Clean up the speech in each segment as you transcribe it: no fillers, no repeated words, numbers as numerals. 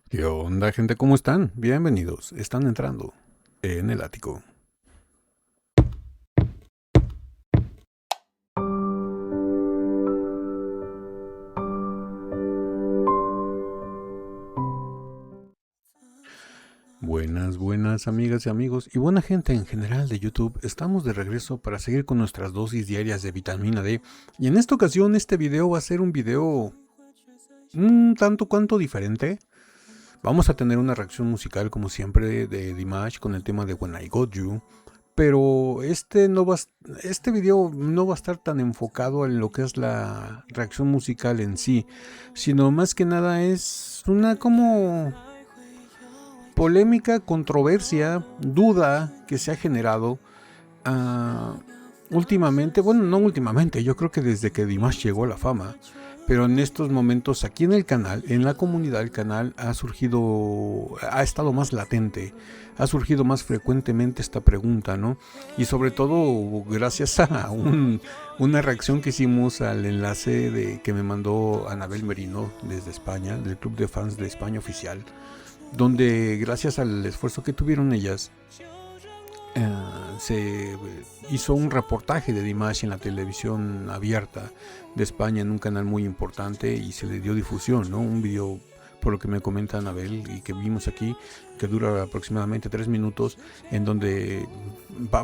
¿Qué onda, gente? ¿Cómo están? Bienvenidos. Están entrando en el ático. Buenas amigas y amigos y buena gente en general de YouTube. Estamos de regreso para seguir con nuestras dosis diarias de vitamina D. Y en esta ocasión este video va a ser un video un tanto cuanto diferente. Vamos a tener una reacción musical como siempre de Dimash con el tema de When I Got You. Pero este video no va a estar tan enfocado en lo que es la reacción musical en sí, sino más que nada es una como polémica, controversia, duda que se ha generado últimamente, bueno, no últimamente, yo creo que desde que Dimash llegó a la fama, pero en estos momentos aquí en el canal, en la comunidad del canal, ha estado más latente, ha surgido más frecuentemente esta pregunta, ¿no? Y sobre todo gracias a una reacción que hicimos al enlace que me mandó Anabel Merino desde España, del Club de Fans de España Oficial, donde gracias al esfuerzo que tuvieron ellas, se hizo un reportaje de Dimash en la televisión abierta de España en un canal muy importante y se le dio difusión, ¿no? Un video, por lo que me comenta Anabel y que vimos aquí, que dura aproximadamente 3 minutos, en donde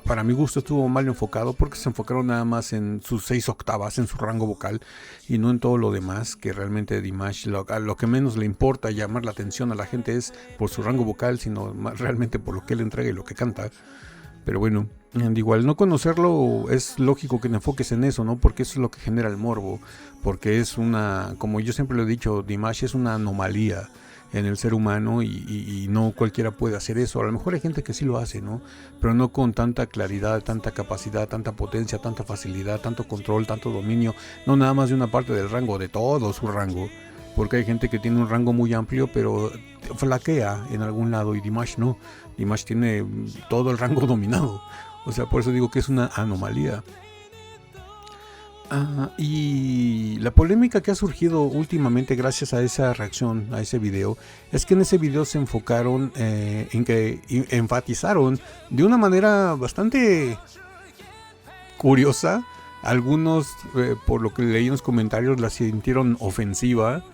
para mi gusto estuvo mal enfocado porque se enfocaron nada más en sus 6 octavas, en su rango vocal y no en todo lo demás, que realmente Dimash lo que menos le importa llamar la atención a la gente es por su rango vocal, sino realmente por lo que él entrega y lo que canta. Pero bueno, igual no conocerlo es lógico que te enfoques en eso, ¿no? Porque eso es lo que genera el morbo. Porque es como yo siempre lo he dicho, Dimash es una anomalía en el ser humano y no cualquiera puede hacer eso. A lo mejor hay gente que sí lo hace, ¿no? Pero no con tanta claridad, tanta capacidad, tanta potencia, tanta facilidad, tanto control, tanto dominio. No nada más de una parte del rango, de todo su rango. Porque hay gente que tiene un rango muy amplio, pero flaquea en algún lado y Dimash no. Dimash tiene todo el rango dominado. O sea, por eso digo que es una anomalía. Y la polémica que ha surgido últimamente gracias a esa reacción, a ese video, es que en ese video se enfocaron en que enfatizaron de una manera bastante curiosa. Algunos, por lo que leí en los comentarios, la sintieron ofensiva.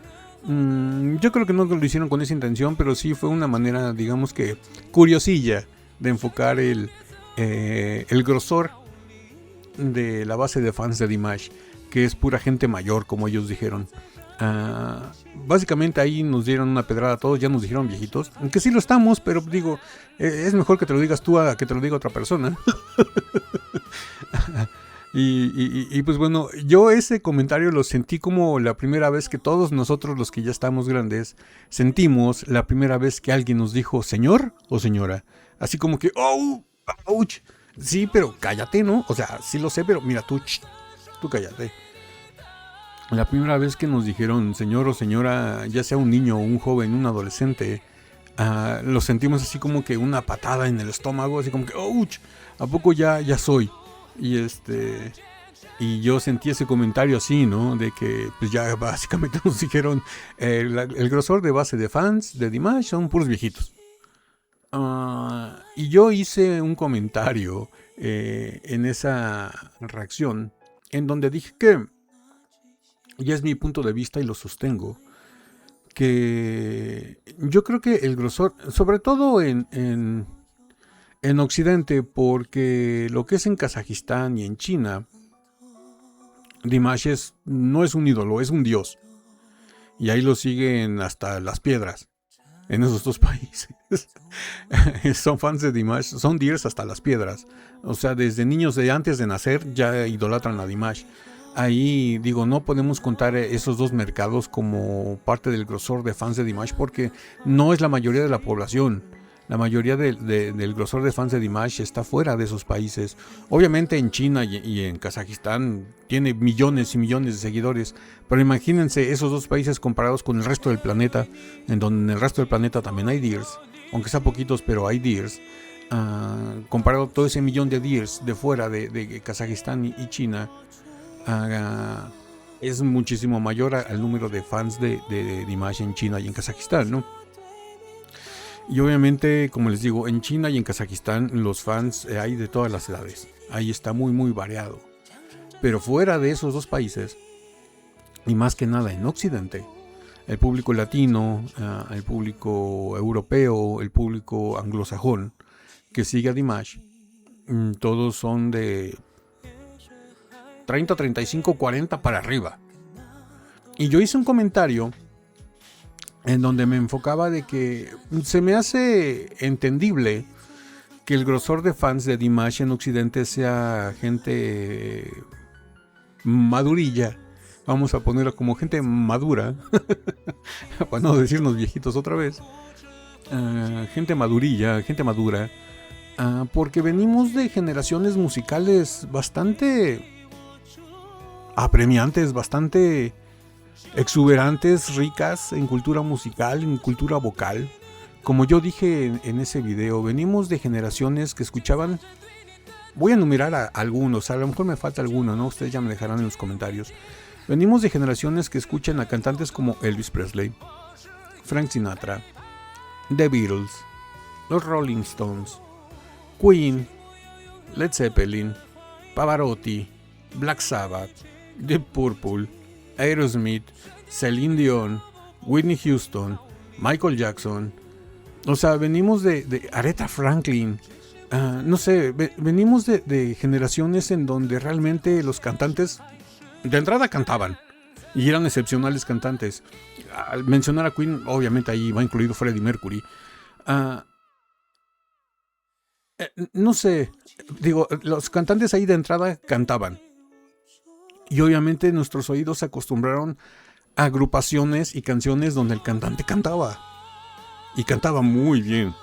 Yo creo que no lo hicieron con esa intención, pero sí fue una manera, digamos que curiosilla, de enfocar el grosor de la base de fans de Dimash, que es pura gente mayor, como ellos dijeron. Básicamente ahí nos dieron una pedrada a todos, ya nos dijeron viejitos, aunque sí lo estamos, pero digo, es mejor que te lo digas tú a que te lo diga otra persona. Y pues bueno, yo ese comentario lo sentí como la primera vez que todos nosotros los que ya estamos grandes sentimos la primera vez que alguien nos dijo señor o señora. Así como que, oh, ouch. Sí, pero cállate, ¿no? O sea, sí lo sé, pero mira tú cállate. La primera vez que nos dijeron señor o señora, ya sea un niño, un joven, un adolescente, lo sentimos así como que una patada en el estómago, así como que, ouch, ¿a poco ya soy? Y y yo sentí ese comentario así, ¿no? De que pues ya básicamente nos dijeron el grosor de base de fans de Dimash son puros viejitos. Y yo hice un comentario en esa reacción en donde dije que, y es mi punto de vista y lo sostengo, que yo creo que el grosor, sobre todo en Occidente, porque lo que es en Kazajistán y en China, Dimash no es un ídolo, es un dios. Y ahí lo siguen hasta las piedras, en esos dos países. Son fans de Dimash, son deers hasta las piedras. O sea, desde niños de antes de nacer ya idolatran a Dimash. Ahí digo, no podemos contar esos dos mercados como parte del grosor de fans de Dimash porque no es la mayoría de la población. La mayoría del grosor de fans de Dimash está fuera de esos países. Obviamente en China y en Kazajistán tiene millones y millones de seguidores. Pero imagínense esos dos países comparados con el resto del planeta, en donde en el resto del planeta también hay deers, aunque sea poquitos, pero hay deers. Comparado todo ese millón de deers de fuera de Kazajistán y China, es muchísimo mayor al número de fans de Dimash en China y en Kazajistán, ¿no? Y obviamente, como les digo, en China y en Kazajistán los fans hay de todas las edades. Ahí está muy muy variado. Pero fuera de esos dos países, y más que nada en Occidente, el público latino, el público europeo, el público anglosajón que sigue a Dimash, todos son de 30, 35, 40 para arriba. Y yo hice un comentario en donde me enfocaba de que se me hace entendible que el grosor de fans de Dimash en Occidente sea gente madurilla. Vamos a ponerlo como gente madura, para no decirnos viejitos otra vez. Gente madurilla, gente madura. Porque venimos de generaciones musicales bastante apremiantes, bastante exuberantes, ricas en cultura musical, en cultura vocal. Como yo dije en ese video, venimos de generaciones que escuchaban. Voy a enumerar a algunos, a lo mejor me falta alguno, ¿no? Ustedes ya me dejarán en los comentarios. Venimos de generaciones que escuchan a cantantes como Elvis Presley, Frank Sinatra, The Beatles, los Rolling Stones, Queen, Led Zeppelin, Pavarotti, Black Sabbath, Deep Purple, Aerosmith, Celine Dion, Whitney Houston, Michael Jackson. O sea, venimos de Aretha Franklin. No sé, venimos de generaciones en donde realmente los cantantes de entrada cantaban y eran excepcionales cantantes. Al mencionar a Queen, obviamente ahí va incluido Freddie Mercury. No sé, digo, los cantantes ahí de entrada cantaban. Y obviamente nuestros oídos se acostumbraron a agrupaciones y canciones donde el cantante cantaba. Y cantaba muy bien.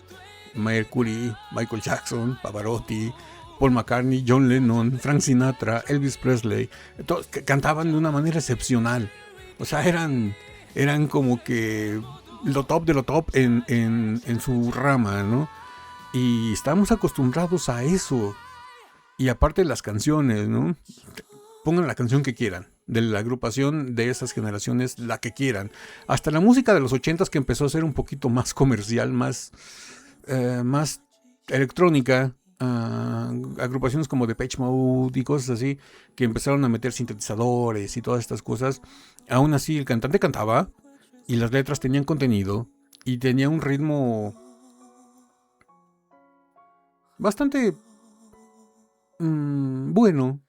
Mercury, Michael Jackson, Pavarotti, Paul McCartney, John Lennon, Frank Sinatra, Elvis Presley, todos cantaban de una manera excepcional. O sea, eran como que lo top de lo top en su rama, ¿no? Y estamos acostumbrados a eso. Y aparte las canciones, ¿no? Pongan la canción que quieran, de la agrupación de esas generaciones, la que quieran. Hasta la música de los 80s que empezó a ser un poquito más comercial, más electrónica, agrupaciones como Depeche Mode y cosas así, que empezaron a meter sintetizadores y todas estas cosas. Aún así el cantante cantaba y las letras tenían contenido y tenía un ritmo bastante bueno,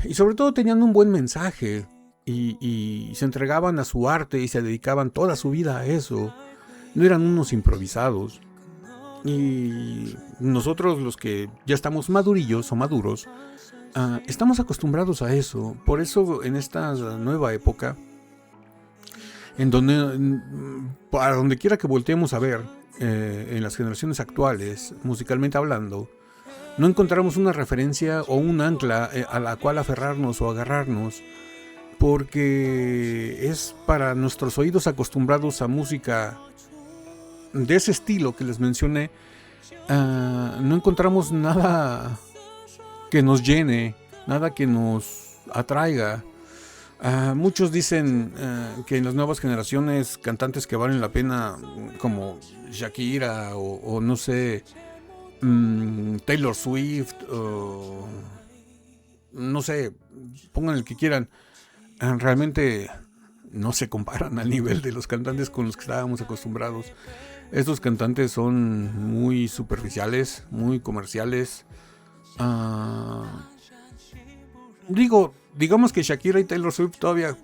y sobre todo tenían un buen mensaje y se entregaban a su arte y se dedicaban toda su vida a eso. No eran unos improvisados. Y nosotros, los que ya estamos madurillos o maduros, estamos acostumbrados a eso. Por eso en esta nueva época, en donde, para donde quiera que volteemos a ver, en las generaciones actuales, musicalmente hablando, no encontramos una referencia o un ancla a la cual aferrarnos o agarrarnos, porque es para nuestros oídos acostumbrados a música de ese estilo que les mencioné. No encontramos nada que nos llene, nada que nos atraiga. Muchos dicen que en las nuevas generaciones cantantes que valen la pena, como Shakira o no sé, Taylor Swift, o no sé, pongan el que quieran, realmente no se comparan al nivel de los cantantes con los que estábamos acostumbrados. Estos cantantes son muy superficiales, muy comerciales. Digamos que Shakira y Taylor Swift todavía,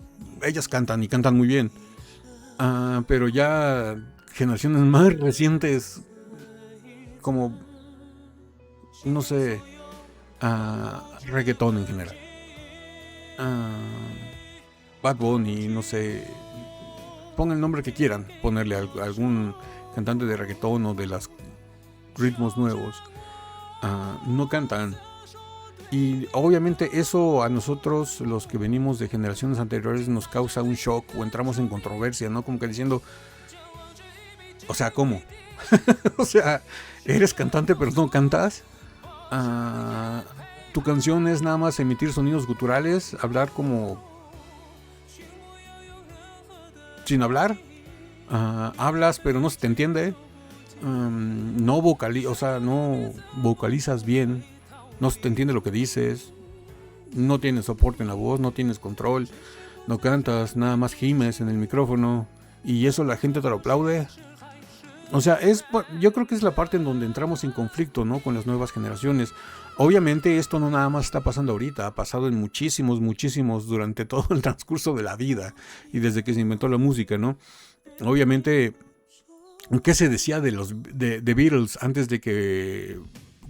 ellas cantan y cantan muy bien. Pero ya generaciones más recientes, como, no sé, reggaetón en general. Bad Bunny, no sé, pongan el nombre que quieran, ponerle a algún cantante de reggaetón o de los ritmos nuevos. No cantan. Y obviamente eso a nosotros, los que venimos de generaciones anteriores, nos causa un shock o entramos en controversia, ¿no? Como que diciendo, o sea, ¿cómo? O sea, eres cantante pero no cantas. Tu canción es nada más emitir sonidos guturales, hablar como sin hablar. Hablas pero no se te entiende. No vocalizas bien. No se te entiende lo que dices. No tienes soporte en la voz, no tienes control. No cantas, nada más gimes en el micrófono. Y eso la gente te lo aplaude. O sea, yo creo que es la parte en donde entramos en conflicto, ¿no? Con las nuevas generaciones. Obviamente esto no nada más está pasando ahorita, ha pasado en muchísimos durante todo el transcurso de la vida y desde que se inventó la música, ¿no? Obviamente, ¿qué se decía de los de Beatles antes de que,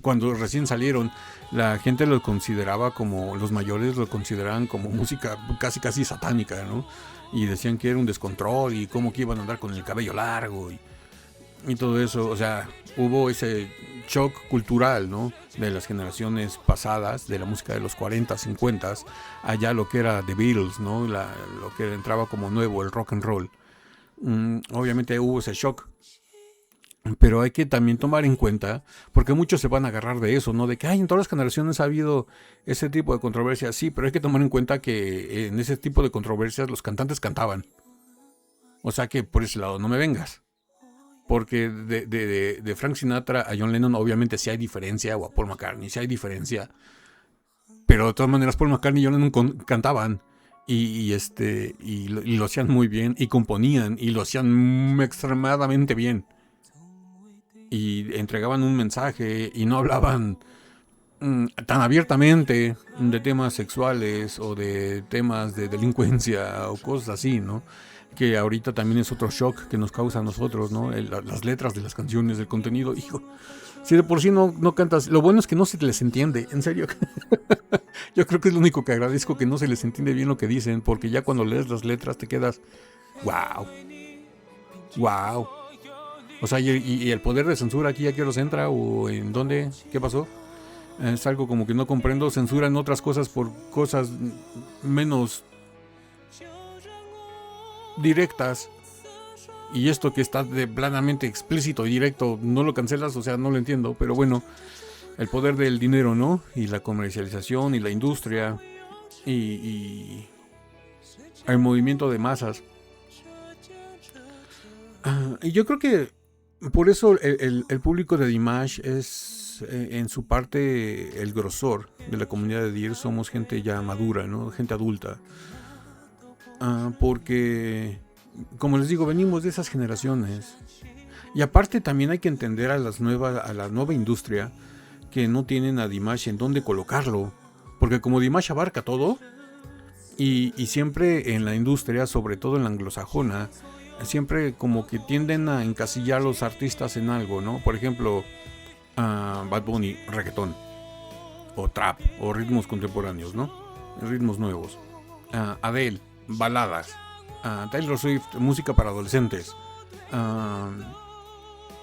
cuando recién salieron, la gente los consideraba como, los mayores lo consideraban como música casi satánica, ¿no? Y decían que era un descontrol y cómo que iban a andar con el cabello largo y todo eso. O sea, hubo ese shock cultural, ¿no? De las generaciones pasadas, de la música de los 40, 50, allá lo que era The Beatles, ¿no? Lo que entraba como nuevo, el rock and roll. Obviamente hubo ese shock. Pero hay que también tomar en cuenta, porque muchos se van a agarrar de eso, ¿no? De que, en todas las generaciones ha habido ese tipo de controversias. Sí, pero hay que tomar en cuenta que en ese tipo de controversias los cantantes cantaban. O sea que por ese lado no me vengas. Porque de Frank Sinatra a John Lennon obviamente sí hay diferencia, o a Paul McCartney sí hay diferencia. Pero de todas maneras Paul McCartney y John Lennon cantaban. Y lo hacían muy bien. Y componían. Y lo hacían extremadamente bien. Y entregaban un mensaje. Y no hablaban tan abiertamente de temas sexuales o de temas de delincuencia o cosas así, ¿no? Que ahorita también es otro shock que nos causa a nosotros, ¿no? Las letras de las canciones, el contenido, hijo. Si de por sí no cantas, lo bueno es que no se les entiende, en serio. Yo creo que es lo único que agradezco, que no se les entiende bien lo que dicen, porque ya cuando lees las letras te quedas, wow. O sea, y el poder de censura aquí, ¿a qué horas entra? ¿O en dónde? ¿Qué pasó? Es algo como que no comprendo. Censuran otras cosas por cosas menos directas. Y esto que está de planamente explícito y directo, no lo cancelas, o sea, no lo entiendo. Pero bueno, el poder del dinero, ¿no? Y la comercialización y la industria y el movimiento de masas. Y yo creo que por eso el público de Dimash es, en su parte, el grosor de la comunidad de Deer. Somos gente ya madura, ¿no? Gente adulta. Porque, como les digo, venimos de esas generaciones. Y aparte también hay que entender a la nueva industria, que no tienen a Dimash en dónde colocarlo. Porque como Dimash abarca todo, y siempre en la industria, sobre todo en la anglosajona, siempre como que tienden a encasillar a los artistas en algo, ¿no? Por ejemplo, Bad Bunny, reggaetón, o trap, o ritmos contemporáneos, ¿no? Ritmos nuevos. Adele, baladas. Taylor Swift, música para adolescentes.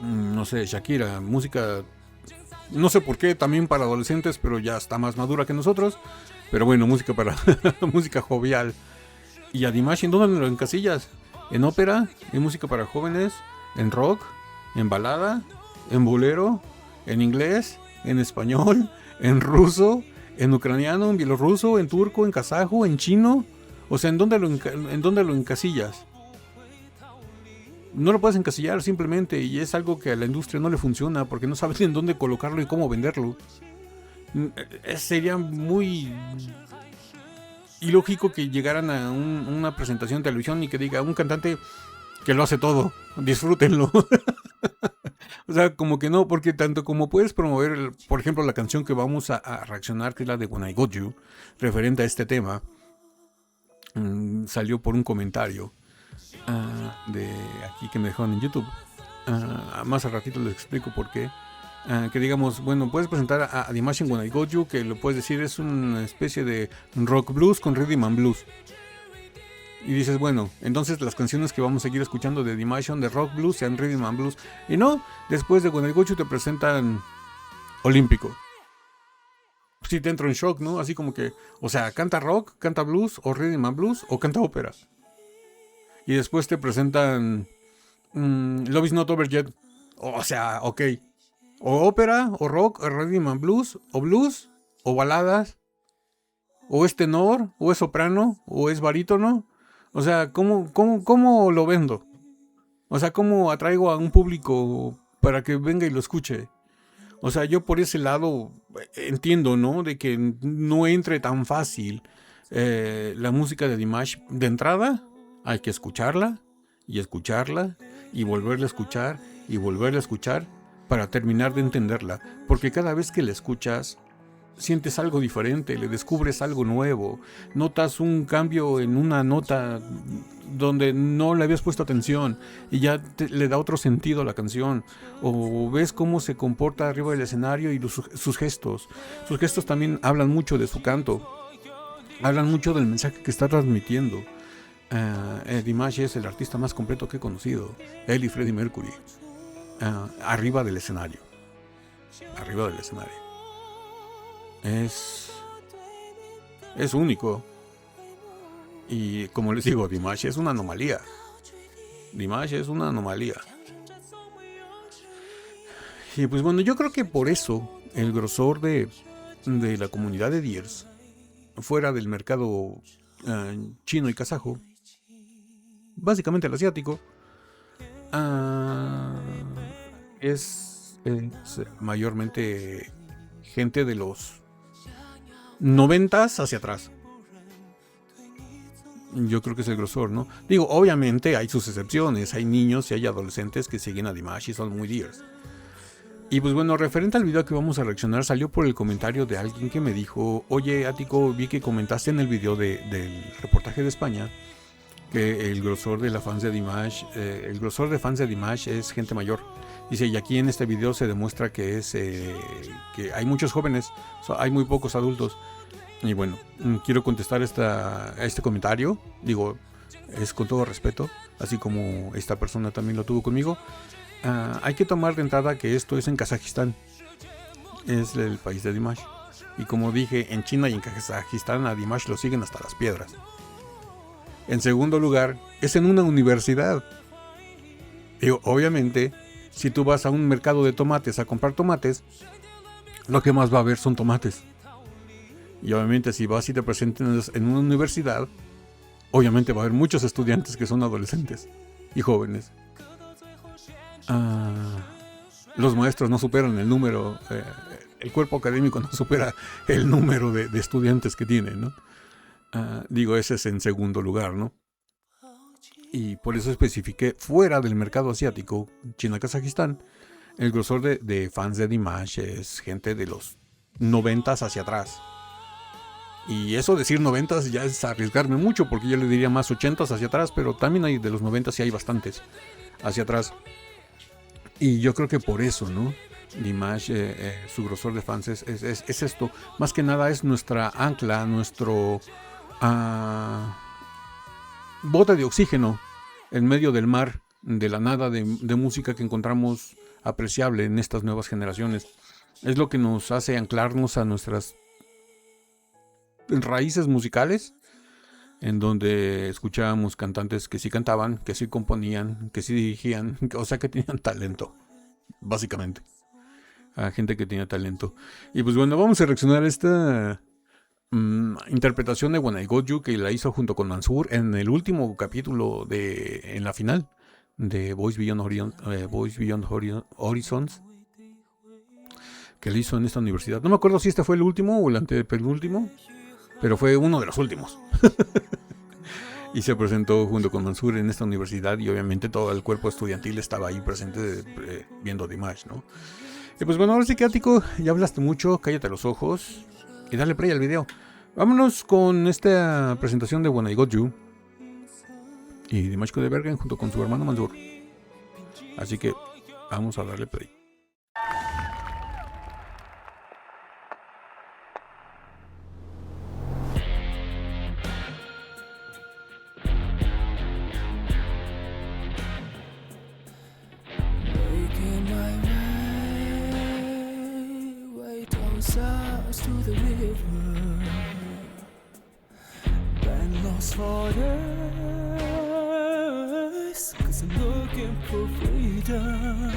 No sé, Shakira, música, no sé por qué, también para adolescentes, pero ya está más madura que nosotros. Pero bueno, música para música jovial. Y a Dimash, ¿en dónde lo encasillas? ¿En ópera? ¿En música para jóvenes? ¿En rock? ¿En balada? ¿En bolero? ¿En inglés? ¿En español? ¿En ruso? ¿En ucraniano? ¿En bielorruso? ¿En turco? ¿En kazajo? ¿En chino? O sea, ¿en dónde lo encasillas? No lo puedes encasillar simplemente, y es algo que a la industria no le funciona porque no sabes en dónde colocarlo y cómo venderlo. Sería muy ilógico que llegaran a una presentación de televisión y que diga un cantante que lo hace todo, disfrútenlo. O sea, como que no, porque tanto como puedes promover, por ejemplo, la canción que vamos a reaccionar, que es la de When I Got You, referente a este tema, salió por un comentario de aquí que me dejaron en YouTube. Más al ratito les explico por qué. Que digamos, bueno, puedes presentar a Dimash en When I Got You, que lo puedes decir es una especie de rock blues con rhythm and blues. Y dices, bueno, entonces las canciones que vamos a seguir escuchando de Dimash son de rock blues, sean rhythm and blues. Y no, después de When I Got You te presentan Olímpico. Sí te entro en shock, ¿no? Así como que, o sea, canta rock, canta blues, o rhythm and blues, o canta ópera. Y después te presentan Love is Not Over Yet. O sea, ok. O ópera, o rock, o rhythm and blues, o baladas, o es tenor, o es soprano, o es barítono. O sea, ¿cómo lo vendo? O sea, ¿cómo atraigo a un público para que venga y lo escuche? O sea, yo por ese lado entiendo, ¿no? De que no entre tan fácil la música de Dimash. De entrada, hay que escucharla y escucharla y volverla a escuchar y volverla a escuchar para terminar de entenderla. Porque cada vez que la escuchas, sientes algo diferente, le descubres algo nuevo, notas un cambio en una nota donde no le habías puesto atención y ya le da otro sentido a la canción, o ves cómo se comporta arriba del escenario y sus gestos. Sus gestos también hablan mucho de su canto, hablan mucho del mensaje que está transmitiendo. Dimash es el artista más completo que he conocido, él y Freddie Mercury, arriba del escenario. Es único. Y como les digo, Dimash es una anomalía. Y pues bueno, yo creo que por eso el grosor de la comunidad de Deers, fuera del mercado chino y kazajo, básicamente el asiático, es mayormente gente de los 90s hacia atrás. Yo creo que es el grosor, ¿no? Digo, obviamente hay sus excepciones, hay niños y hay adolescentes que siguen a Dimash y son muy Deers. Y pues bueno, referente al video que vamos a reaccionar, salió por el comentario de alguien que me dijo: oye, Ático, vi que comentaste en el video del reportaje de España que el grosor de fans de Dimash, el grosor de fans de Dimash es gente mayor. Dice, y aquí en este video se demuestra que que hay muchos jóvenes, hay muy pocos adultos. Y bueno, quiero contestar a este comentario. Digo, es con todo respeto, así como esta persona también lo tuvo conmigo. Hay que tomar de entrada que esto es en Kazajistán, es el país de Dimash. Y como dije, en China y en Kazajistán a Dimash lo siguen hasta las piedras. En segundo lugar, es en una universidad. Digo, obviamente, si tú vas a un mercado de tomates a comprar tomates, lo que más va a haber son tomates. Y obviamente si vas y te presentas en una universidad, obviamente va a haber muchos estudiantes que son adolescentes y jóvenes. Los maestros no superan el número, el cuerpo académico no supera el número de estudiantes que tienen, ¿no? Digo, ese es en segundo lugar, ¿no? Y por eso especifiqué fuera del mercado asiático, China-Kazajistán, el grosor de fans de Dimash es gente de los 90s hacia atrás. Y eso decir 90s ya es arriesgarme mucho, porque yo le diría más 80s hacia atrás, pero también hay de los 90s y hay bastantes hacia atrás. Y yo creo que por eso, ¿no? Dimash, su grosor de fans es esto. Más que nada es nuestra ancla, nuestro bote de oxígeno en medio del mar, de la nada de música que encontramos apreciable en estas nuevas generaciones. Es lo que nos hace anclarnos a nuestras raíces musicales, en donde escuchábamos cantantes que sí cantaban, que sí componían, que sí dirigían, o sea que tenían talento, básicamente. A gente que tenía talento. Y pues bueno, vamos a reaccionar a esta interpretación de When I Got You, que la hizo junto con Mansur en el último capítulo en la final de Boys Beyond Horizons, que le hizo en esta universidad. No me acuerdo si este fue el último o el antepenúltimo, pero fue uno de los últimos. Y se presentó junto con Mansur en esta universidad, y obviamente todo el cuerpo estudiantil estaba ahí presente viendo Dimash, ¿no? Y pues bueno, ahora sí que, Ático, ya hablaste mucho, cállate los ojos y dale play al video. Vámonos con esta presentación de When I Got You y Dimash Kudaibergen junto con su hermano Mansur. Así que vamos a darle play. To the river, been lost for days, 'cause I'm looking for freedom.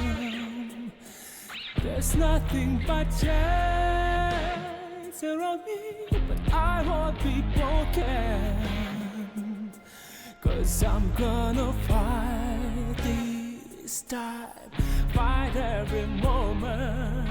There's nothing but chains around me, but I won't be broken, 'cause I'm gonna fight the this time. Fight every moment.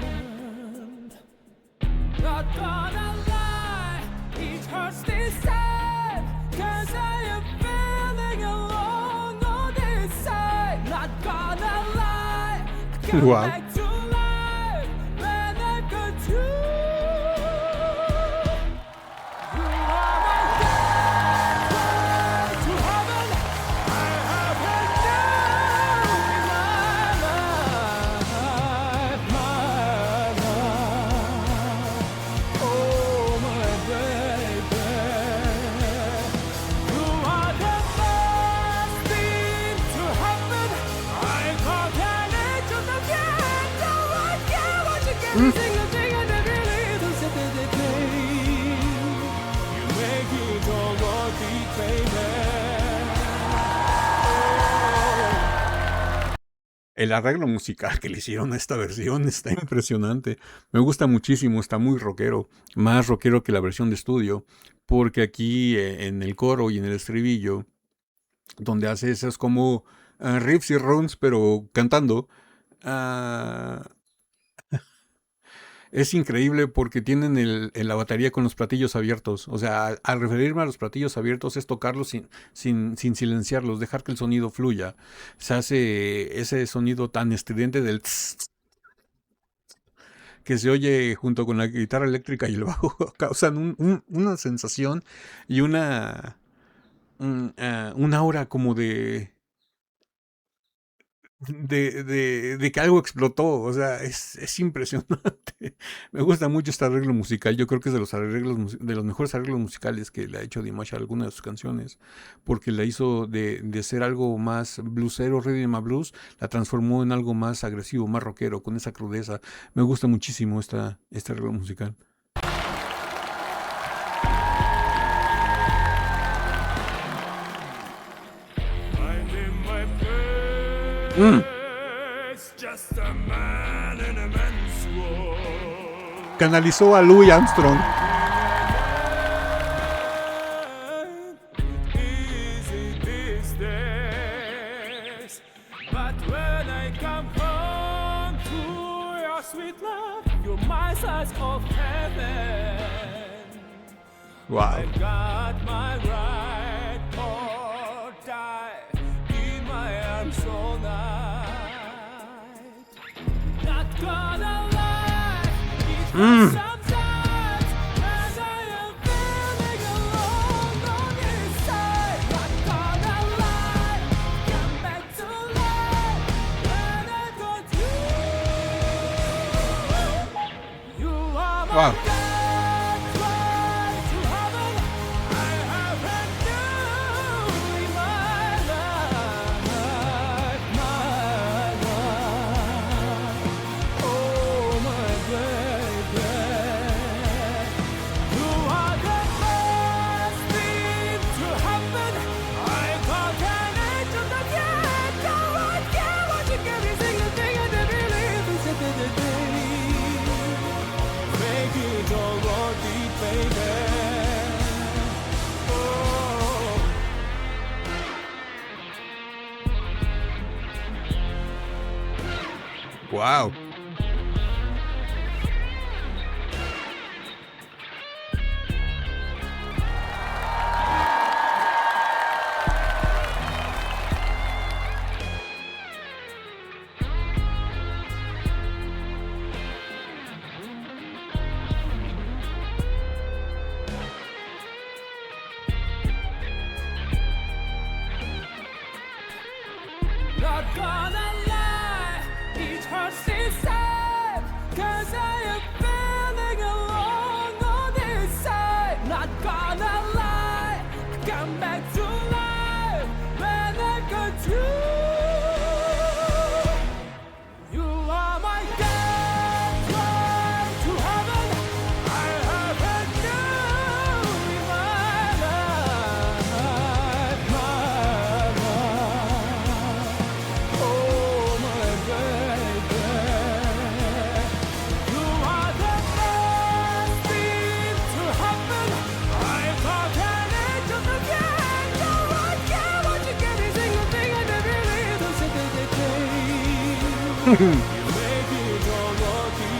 Not gonna lie, it hurts this time. 'Cause I am feeling alone on this side. Not gonna lie, I come Wow. back to life when I got you. You are my gateway to heaven. I have had you in my life, my life. Oh, my baby. You are the first thing to happen. I can't manage to forget what you can sing a thing and every little step of the day. You make it all worth it, baby. El arreglo musical que le hicieron a esta versión está impresionante. Me gusta muchísimo, está muy rockero. Más rockero que la versión de estudio. Porque aquí en el coro y en el estribillo, donde hace esas como riffs y runs, pero cantando, es increíble porque tienen la batería con los platillos abiertos. O sea, al referirme a los platillos abiertos es tocarlos sin silenciarlos, dejar que el sonido fluya. Se hace ese sonido tan estridente del tss, que se oye junto con la guitarra eléctrica y el bajo. Causan una sensación y una aura como de que algo explotó. O sea, es impresionante. Me gusta mucho este arreglo musical. Yo creo que es de los mejores arreglos musicales que le ha hecho Dimash a alguna de sus canciones, porque la hizo de ser algo más bluesero, rhythm and blues, la transformó en algo más agresivo, más rockero, con esa crudeza. Me gusta muchísimo este arreglo musical. Finding my place, just a man in a man's world. Canalizó a Louis Armstrong. Easy these days, but when I come home to your sweet love, you're my size of heaven. Wow. I've got my right or die in my arms all night. Not gonna lie, it hurts sometimes, and I am feeling alone on this side. Not gonna lie, come back to life when I got you. You are my Wow. gateway to heaven. I have had you in my life, my life. Oh, my baby. You are the first thing to happen. I can't manage to forget what you can be singing, singing every little step of the day. Make it all worth it, baby. Oh. Wow. Not gonna lie, it hurts this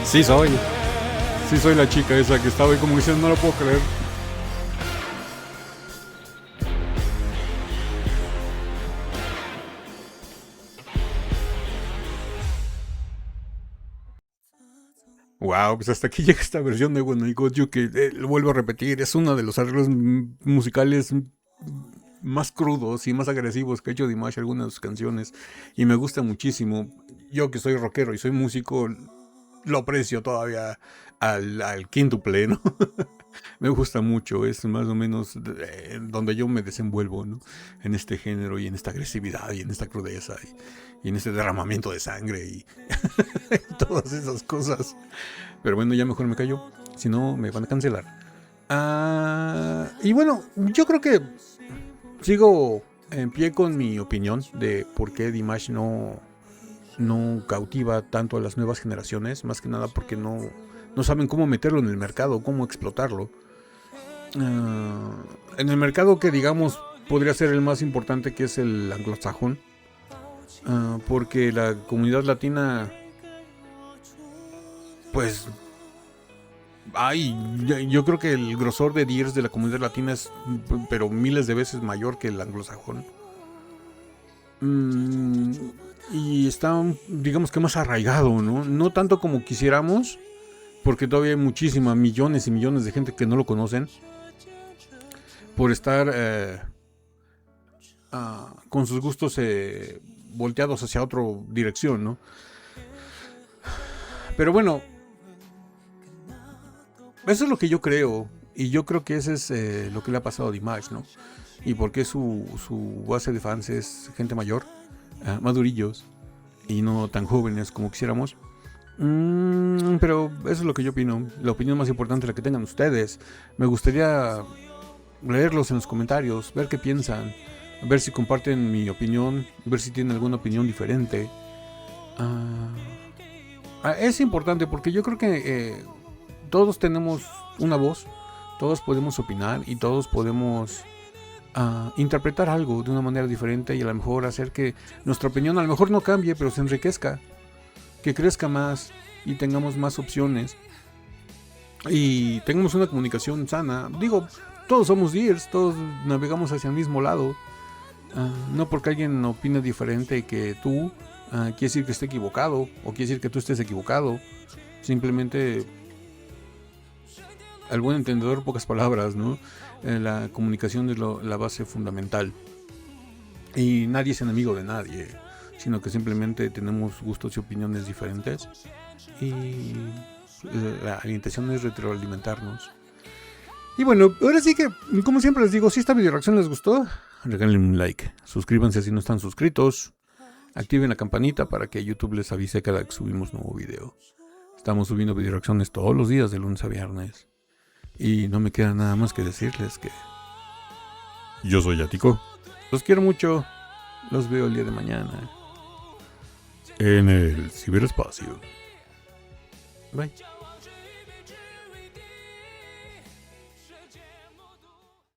Sí soy. Sí soy la chica esa que estaba ahí como diciendo, no lo puedo creer. Wow, pues hasta aquí llega esta versión de When I Got You que lo vuelvo a repetir, es uno de los arreglos musicales más crudos y más agresivos que ha hecho Dimash algunas de sus canciones y me gusta muchísimo. Yo que soy rockero y soy músico lo aprecio todavía al quíntuple, ¿no? Me gusta mucho, es más o menos donde yo me desenvuelvo, ¿no? En este género y en esta agresividad y en esta crudeza y en este derramamiento de sangre y todas esas cosas. Pero bueno, ya mejor me callo, si no me van a cancelar. Y bueno, yo creo que sigo en pie con mi opinión de por qué Dimash no cautiva tanto a las nuevas generaciones, más que nada porque no saben cómo meterlo en el mercado, cómo explotarlo. En el mercado que digamos podría ser el más importante, que es el anglosajón, porque la comunidad latina, pues yo creo que el grosor de Dears de la comunidad latina es pero miles de veces mayor que el anglosajón. Y está, digamos que más arraigado, ¿no? No tanto como quisiéramos, porque todavía hay millones y millones de gente que no lo conocen por estar con sus gustos volteados hacia otra dirección, ¿no? Pero bueno, eso es lo que yo creo, y yo creo que ese es lo que le ha pasado a Dimash, ¿no? Y porque su base de fans es gente mayor, madurillos, y no tan jóvenes como quisiéramos. Pero eso es lo que yo opino. La opinión más importante es la que tengan ustedes. Me gustaría leerlos en los comentarios, ver qué piensan, ver si comparten mi opinión, ver si tienen alguna opinión diferente. Es importante porque yo creo que todos tenemos una voz, todos podemos opinar y todos podemos interpretar algo de una manera diferente y a lo mejor hacer que nuestra opinión a lo mejor no cambie, pero se enriquezca, que crezca más y tengamos más opciones y tengamos una comunicación sana. Digo, todos somos Dears, todos navegamos hacia el mismo lado. No porque alguien opine diferente que tú quiere decir que esté equivocado o quiere decir que tú estés equivocado. Simplemente, al buen entendedor, pocas palabras, ¿no? La comunicación es la base fundamental y nadie es enemigo de nadie, sino que simplemente tenemos gustos y opiniones diferentes y la intención es retroalimentarnos. Y bueno, ahora sí que, como siempre les digo, si esta video reacción les gustó, regalen un like, suscríbanse si no están suscritos, activen la campanita para que YouTube les avise cada que subimos nuevo video. Estamos subiendo video reacciones todos los días de lunes a viernes. Y no me queda nada más que decirles que yo soy Yatico. Los quiero mucho. Los veo el día de mañana en el ciberespacio. Bye.